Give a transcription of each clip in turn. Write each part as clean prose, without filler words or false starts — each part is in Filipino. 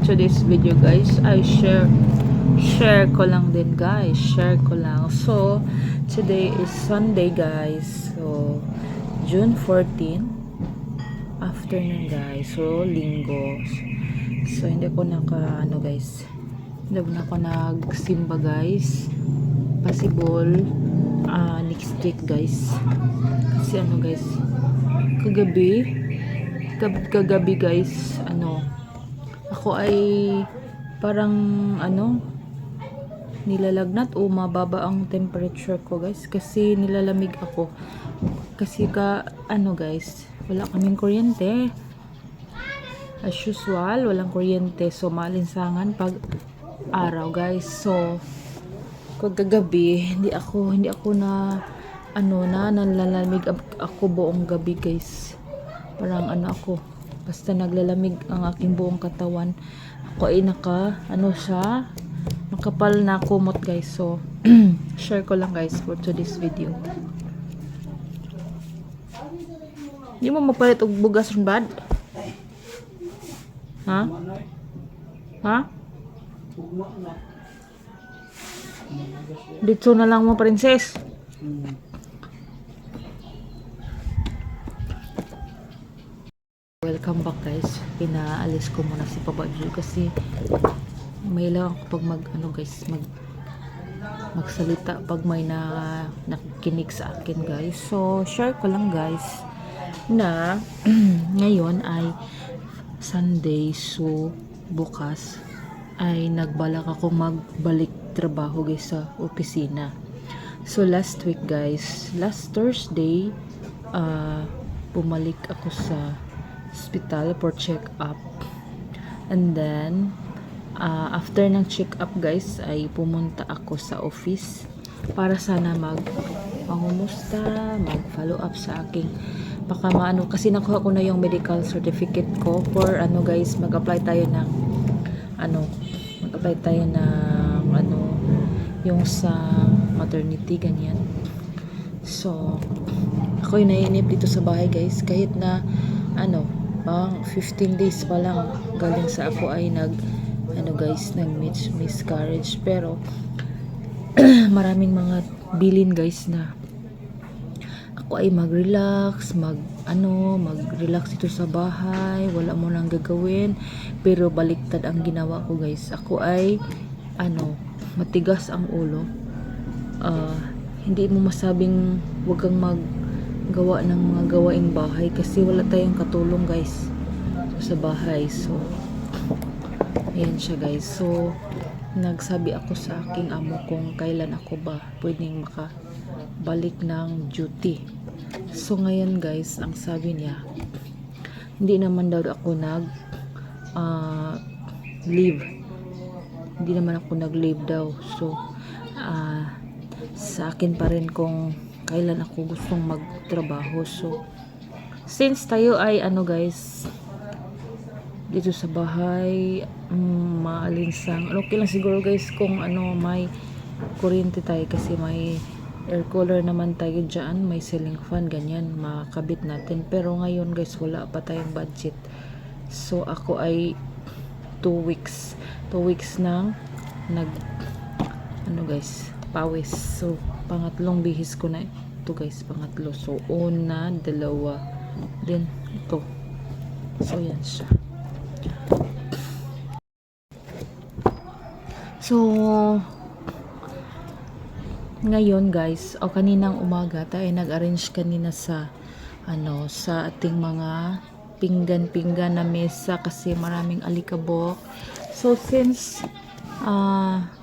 today's video guys ay share ko lang din guys, share ko lang. So today is Sunday guys, so June 14 afternoon guys, so linggo. So hindi ko guys, hindi na ako nagsimba guys, possible next week guys, kasi guys, kagabi guys, ako ay parang nilalagnat o mababa ang temperature ko guys, kasi nilalamig ako kasi guys, wala kaming kuryente as usual, walang kuryente, so maalinsangan pag araw guys. So kagabi hindi ako nalalamig ako buong gabi guys, parang basta naglalamig ang aking buong katawan. Ako ay nakapal na kumot guys. So share ko lang guys for today's video. Hindi mo mapalit og bugas ron bad? Ha? Dito na lang mo, princess. Welcome back guys. Pinaalis ko muna si Papa Ju kasi may lang ako pag magsalita pag may nakikinig sa akin guys. So share ko lang guys na ngayon ay Sunday, so bukas ay nagbalak ako magbalik trabaho guys sa opisina. So last week guys, last Thursday, bumalik ako sa hospital for check up, and then after ng check up guys ay pumunta ako sa office para sana mangumusta, mag follow up sa aking kasi nakuha ko na yung medical certificate ko for guys, mag-apply tayo ng yung sa maternity ganyan. So ako yung naiinip dito sa bahay guys, kahit na pang 15 days pa lang galing sa ako ay nag miscarriage, pero maraming mga bilin guys na ako ay mag-relax dito sa bahay, wala mo nang gagawin, pero baliktad ang ginawa ko guys. Ako ay matigas ang ulo. Hindi mo masabing wag kang maggawa ng mga gawaing bahay kasi wala tayong katulong guys sa bahay. So ayan siya guys. So nagsabi ako sa aking amo kung kailan ako ba pwedeng makabalik ng duty. So ngayon guys, ang sabi niya, hindi naman daw ako leave. Hindi naman ako nag-leave daw. So sa akin pa rin kung kailan ako gustong magtrabaho. So since tayo ay guys, dito sa bahay, maalinsang okay lang siguro guys kung may kuryente tayo, kasi may air cooler naman tayo dyan, may ceiling fan ganyan, makabit natin. Pero ngayon guys, wala pa tayong budget. So ako ay 2 weeks nang guys, pawis. So pangatlong bihis ko na ito guys, pangatlo. So una, dalawa, then ito. So yan siya. So ngayon guys, kaninang umaga tayo nag-arrange kanina sa sa ating mga pinggan na mesa kasi maraming alikabok. So since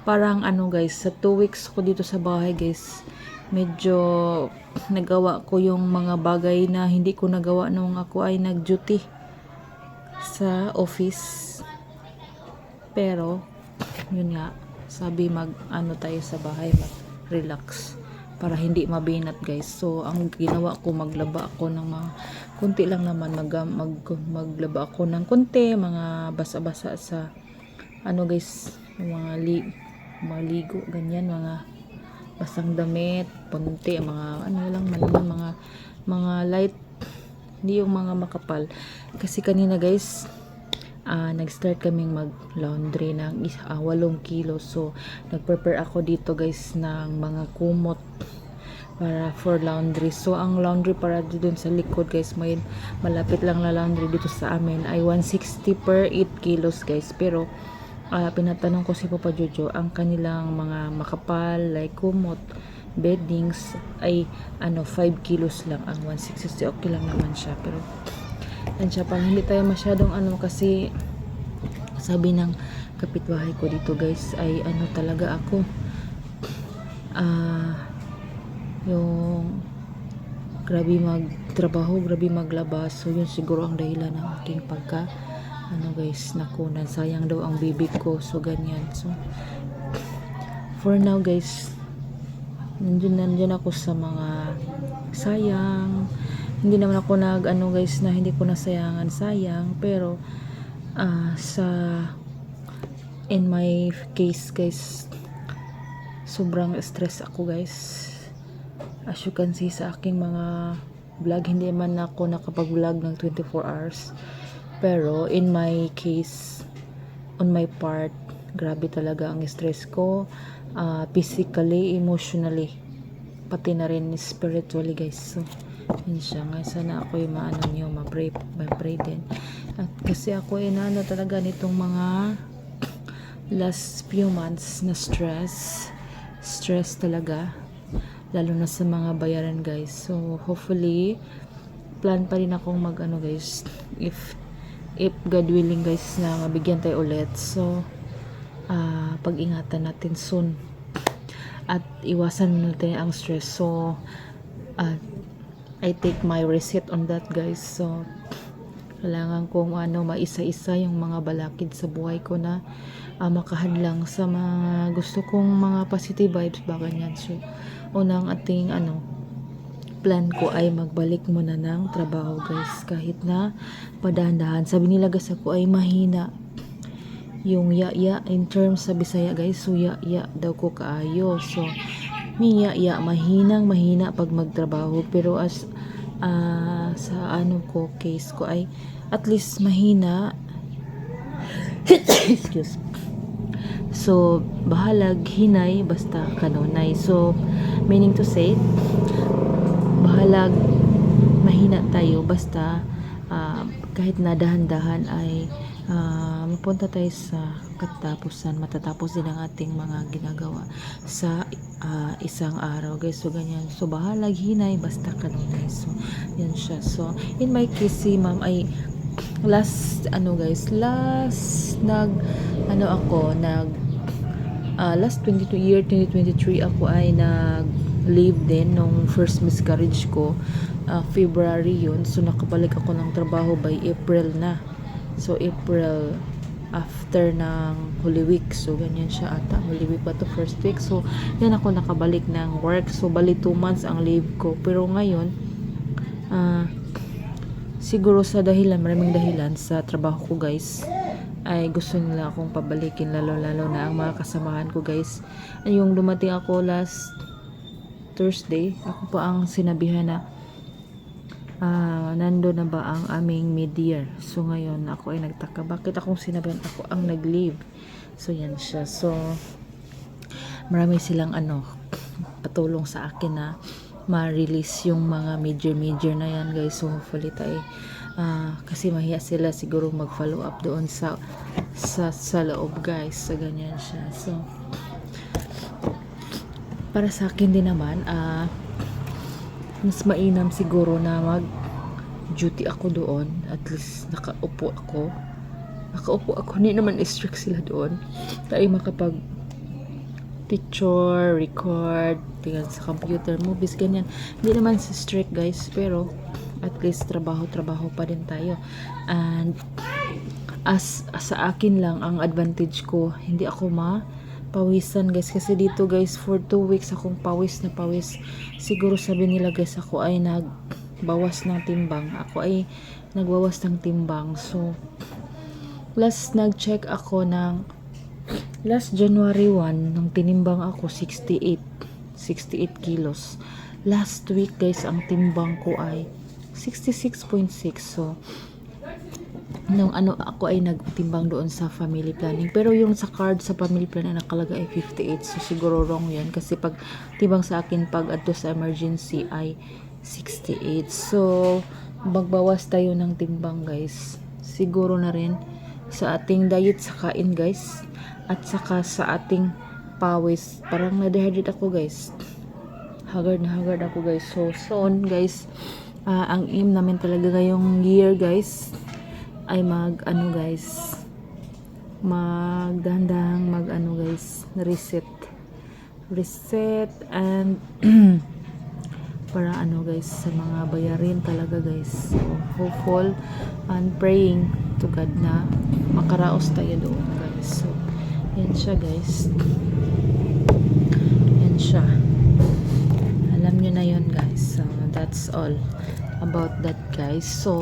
parang guys, sa 2 weeks ko dito sa bahay guys, medyo nagawa ko yung mga bagay na hindi ko nagawa nung ako ay nag-duty sa office. Pero yun nga, sabi tayo sa bahay, mag-relax para hindi mabinat guys. So ang ginawa ko, maglaba ako ng mga kunti lang naman, maglaba ako ng kunti, mga basa-basa sa guys, mga ligo ganyan, mga basang damit, punti, mga lang man, mga light, hindi yung mga makapal. Kasi kanina guys, nag-start kaming mag-laundry ng 8 kilos. So, nag-prepare ako dito guys ng mga kumot para for laundry. So, ang laundry para dun sa likod guys, may malapit lang na laundry dito sa amin ay 160 per 8 kilos guys. Pero, pinatanong ko si Papa Jojo, ang kanilang mga makapal like kumot, beddings ay 5 kilos lang ang 160. Okay lang naman siya, pero yan siya, parang hindi tayo masyadong kasi sabi ng kapitbahay ko dito guys ay talaga ako yung grabe magtrabaho, grabe maglabas. So yun siguro ang dahilan ng aking pagka guys, nakunan, sayang daw ang bibig ko. So ganyan. So for now guys, nandyan ako sa mga sayang. Hindi naman ako guys, na hindi ko nasayangan, sayang. Pero in my case guys, sobrang stress ako guys. As you can see sa aking mga vlog, hindi man ako nakapag-vlog ng 24 hours. Pero in my case, on my part, grabe talaga ang stress ko. Physically, emotionally, pati na rin spiritually guys. So yun siya nga, sana ako yung ma-pray din. At kasi ako talaga nitong mga last few months na stress talaga, lalo na sa mga bayaran guys. So hopefully plan pa rin akong guys, if God willing guys, na mabigyan tayo ulit. So pag-ingatan natin soon at iwasan natin ang stress. So I take my receipt on that guys. So kailangan kong maisa-isa yung mga balakid sa buhay ko na makahadlang sa mga gusto kong mga positive vibes ba ganyan. So unang ating plan ko ay magbalik muna ng trabaho guys, kahit na padahan-dahan. Sabi nila guys, ako ay mahina yung ya in terms sa Bisaya guys. So ya daw ko kaayo. So mahina pag magtrabaho, pero as sa case ko ay at least mahina. Excuse. So bahalag hinay basta kanunay. So meaning to say, bahalag mahina tayo basta kahit na dahan-dahan ay mapunta tayo sa katapusan, matatapos din ang ating mga ginagawa sa isang araw guys. So ganyan. So bahalag hinay basta kanunay. So yan siya. So in my case, si ma'am ay last last 2023 ako ay nag-leave din nung first miscarriage ko. February yun. So nakabalik ako ng trabaho by April na. So April after ng Holy Week. So ganyan siya ata. Holy Week ba to, first week? So yan ako nakabalik ng work. So bali 2 months ang leave ko. Pero ngayon siguro sa maraming dahilan sa trabaho ko guys, ay gusto nila akong pabalikin, lalo na ang mga kasamahan ko guys. Yung dumating ako last Thursday, ako pa ang sinabihan na nando na ba ang aming mid-year. So ngayon ako ay nagtaka, bakit akong sinabihan ako ang nag-leave. So yan siya. So marami silang patulong sa akin na ma-release yung mga major na yan guys. So hopefully tayo kasi mahiya sila siguro mag-follow up doon sa loob guys. So ganyan siya. So para sa akin din naman, mas mainam siguro na mag duty ako doon. At least nakaupo ako, hindi naman strict sila doon, tayo makapag picture, record, tingnan sa computer, movies, ganyan. Hindi naman si strict guys, pero at least trabaho pa din tayo. And sa akin lang ang advantage ko, hindi ako pawisan guys, kasi dito guys for 2 weeks akong pawis. Siguro sabi nila guys, ako ay nagbawas ng timbang. So last nag-check ako ng last January 1, nung tinimbang ako 68 kilos. Last week guys, ang timbang ko ay 66.6. So nung ano ako ay nagtimbang doon sa family planning, pero yung sa card sa family planning nakalagay ay 58, so siguro wrong yan kasi pag timbang sa akin pag adto sa emergency ay 68. So magbawas tayo ng timbang guys, siguro na rin sa ating diet sa kain guys, at saka sa ating pawis. Parang na-dehydrate ako guys, haggard na haggard ako guys. So soon guys, ang aim namin talaga ngayong year guys ay mag ano guys, magdahan-dahang mag ano guys, reset and para ano guys sa mga bayarin talaga guys. So hopeful and praying to God na makaraos tayo doon guys. So yan siya guys, yan siya, alam nyo na yun guys. So that's all about that guys. So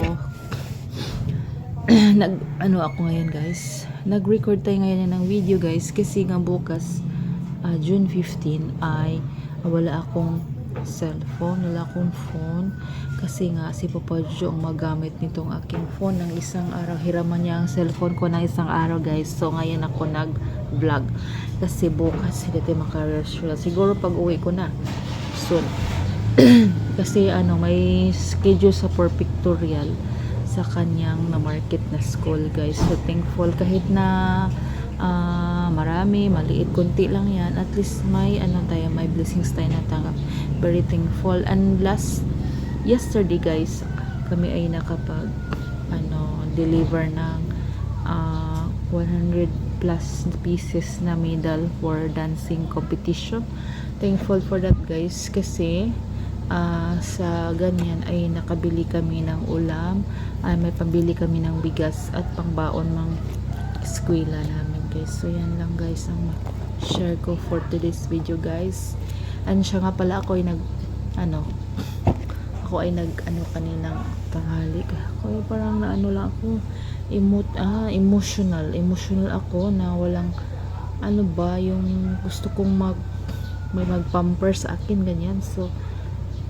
nag ano ako ngayon guys, nag-record tayo ngayon ng video guys kasi nga bukas June 15 ay wala akong cellphone, wala akong phone kasi nga si Papa Jo ang magamit nitong aking phone ng isang araw. Hiraman niya ang cellphone ko ng isang araw guys. So ngayon ako nag-vlog kasi bukas hindi tayo makaresual, siguro pag uwi ko na soon kasi ano may schedule sa for pictorial sa kanyang na market na school guys. So thankful kahit na marami, maliit, konti lang yan, at least may ano tayo, may blessings tayo natanggap. Very thankful. And yesterday guys, kami ay nakapag deliver ng 100 plus pieces na medal for dancing competition. Thankful for that guys kasi sa ganyan ay nakabili kami ng ulam, ay may pambili kami ng bigas at pangbaon ng eskwela namin guys. So yan lang guys ang share ko for today's video guys. And siya nga pala, ako ay kaninang tanghali, ako ay parang lang ako emotional ako na walang yung gusto kong may mag-pamper sa akin ganyan. So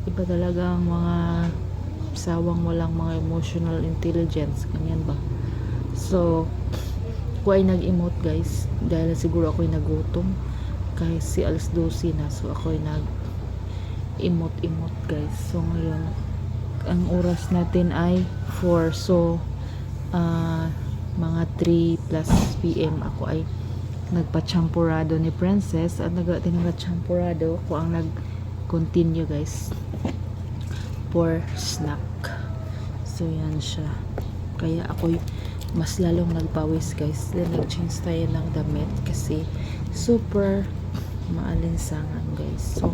iba talaga ang mga sawang walang mga emotional intelligence, ganyan ba. So ako ay nag-emote guys dahil siguro ako ay nagutom kasi alas 12 na. So ako ay nag-emote guys. So ngayon ang oras natin ay 4, so mga 3 plus PM ako ay nagpa-champurado ni Princess at nag-champurado ako ang nag-continue guys for snack. So yan siya, kaya ako'y mas lalong nagpawis guys. Then nag-change tayo ng damit kasi super maalinsangan guys. So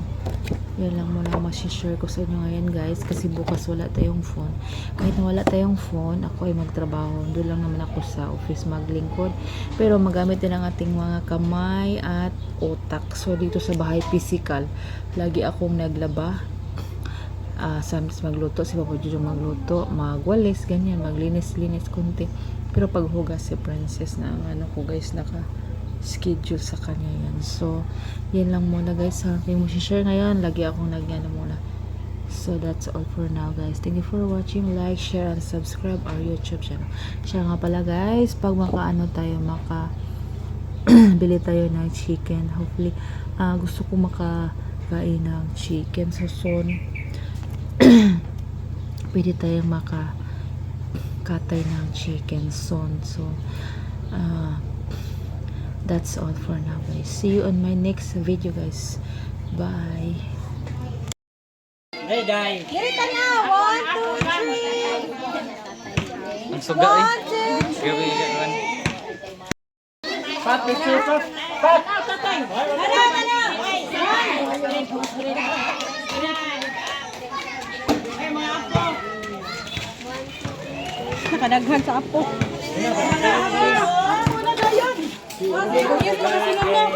yan lang muna masishare ko sa inyo ngayon guys kasi bukas wala tayong phone. Kahit na wala tayong phone, ako ay magtrabaho, doon lang naman ako sa office maglingkod, pero magamit din ang ating mga kamay at utak. So dito sa bahay physical, lagi akong naglaba, sometimes magluto, si Papa Jojo magluto, magwalis, ganyan, maglinis-linis konti. Pero paghugas si Princess na ang ko guys, naka-schedule sa kanya yan. So, yan lang muna guys. Sa aking mo share ngayon, lagi akong muna. So, that's all for now guys. Thank you for watching. Like, share, and subscribe our YouTube channel. Siya nga pala guys, pag bili tayo ng chicken. Hopefully, gusto ko makakain ng chicken. So, soon, pwede tayong makakatay ng chicken soon. So that's all for now guys. See you on my next video guys. Bye. Hey guys. Girita na! 1, 2, 3! Ang suga eh. 1, 2, 3! Gabi kan. Pat, picture ko! Pat! Tatay! Ano! Nakadaghan sa apo. Wala na yan! Wala na yan!